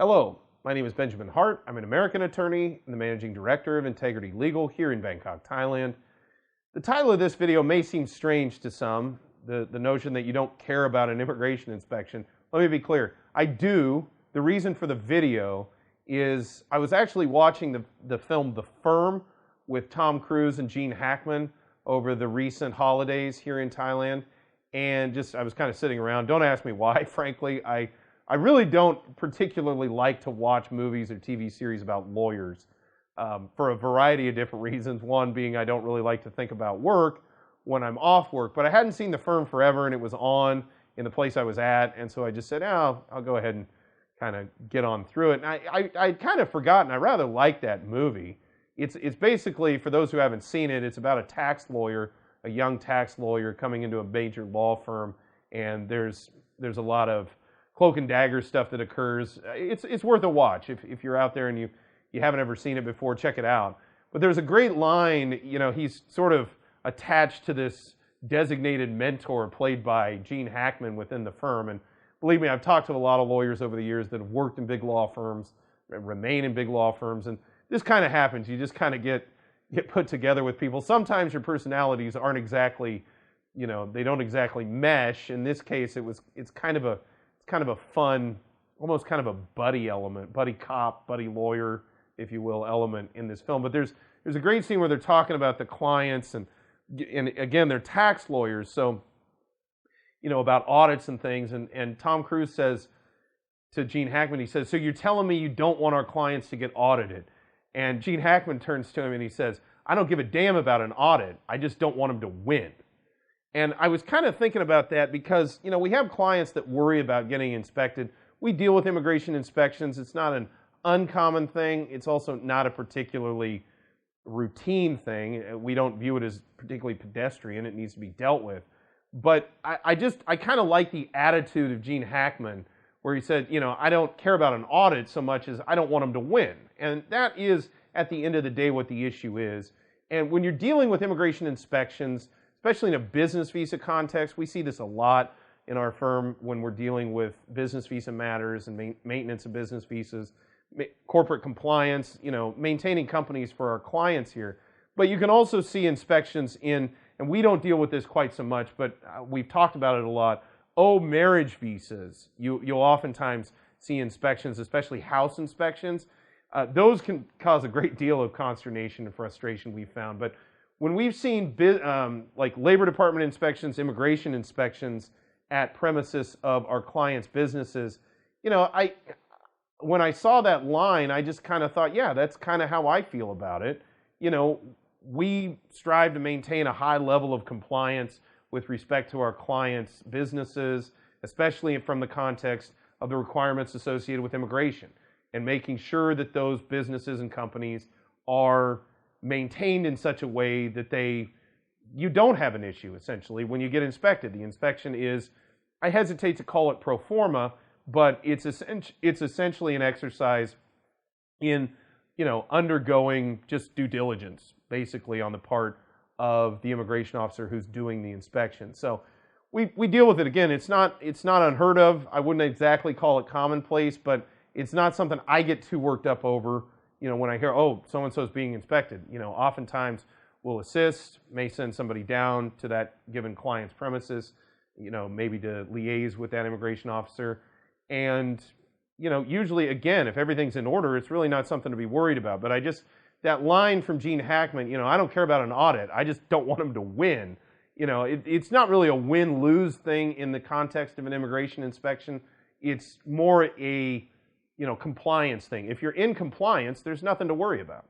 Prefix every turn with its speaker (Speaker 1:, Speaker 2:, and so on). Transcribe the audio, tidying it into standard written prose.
Speaker 1: Hello, my name is Benjamin Hart. I'm an American attorney and the Managing Director of Integrity Legal here in Bangkok, Thailand. The title of this video may seem strange to some, the notion that you don't care about an immigration inspection. Let me be clear, I do. The reason for the video is I was actually watching the film The Firm with Tom Cruise and Gene Hackman over the recent holidays here in Thailand, and I was kind of sitting around. Don't ask me why, frankly. I really don't particularly like to watch movies or TV series about lawyers for a variety of different reasons. One being I don't really like to think about work when I'm off work, but I hadn't seen The Firm forever and it was on in the place I was at, and so I just said, oh, I'll go ahead and kind of get on through it. And I'd kind of forgotten, I rather like that movie. It's basically, for those who haven't seen it, it's about a tax lawyer, a young tax lawyer coming into a major law firm, and there's a lot of cloak and dagger stuff that occurs. It's worth a watch. If you're out there and you haven't ever seen it before, check it out. But there's a great line, he's sort of attached to this designated mentor played by Gene Hackman within the firm. And believe me, I've talked to a lot of lawyers over the years that have worked in big law firms, remain in big law firms, and this kind of happens. You just kind of get put together with people. Sometimes your personalities aren't exactly, they don't exactly mesh. In this case, it's kind of a fun, almost kind of a buddy element, buddy cop, buddy lawyer, if you will, element in this film. But there's a great scene where they're talking about the clients, and again, they're tax lawyers, so about audits and things. And Tom Cruise says to Gene Hackman, he says, "So you're telling me you don't want our clients to get audited?" And Gene Hackman turns to him and he says, "I don't give a damn about an audit. I just don't want them to win." And I was kind of thinking about that because, we have clients that worry about getting inspected. We deal with immigration inspections. It's not an uncommon thing. It's also not a particularly routine thing. We don't view it as particularly pedestrian. It needs to be dealt with. But I kind of like the attitude of Gene Hackman where he said, I don't care about an audit so much as I don't want them to win. And that is, at the end of the day, what the issue is. And when you're dealing with immigration inspections, especially in a business visa context, we see this a lot in our firm when we're dealing with business visa matters and maintenance of business visas, corporate compliance, maintaining companies for our clients here. But you can also see inspections and we don't deal with this quite so much, but we've talked about it a lot. Marriage visas. You'll oftentimes see inspections, especially house inspections. Those can cause a great deal of consternation and frustration, we've found. But when we've seen like Labor Department inspections, immigration inspections at premises of our clients' businesses, when I saw that line, I just kind of thought, yeah, that's kind of how I feel about it. We strive to maintain a high level of compliance with respect to our clients' businesses, especially from the context of the requirements associated with immigration, and making sure that those businesses and companies are maintained in such a way that you don't have an issue, essentially, when you get inspected. The inspection is, I hesitate to call it pro forma, but it's essentially an exercise in, undergoing just due diligence, basically, on the part of the immigration officer who's doing the inspection. So we deal with it. Again, it's not unheard of. I wouldn't exactly call it commonplace, but it's not something I get too worked up over. When I hear, oh, so-and-so is being inspected, oftentimes we'll assist, may send somebody down to that given client's premises, maybe to liaise with that immigration officer. And, usually, again, if everything's in order, it's really not something to be worried about. But that line from Gene Hackman, I don't care about an audit. I just don't want them to win. It's not really a win-lose thing in the context of an immigration inspection. It's more a compliance thing. If you're in compliance, there's nothing to worry about.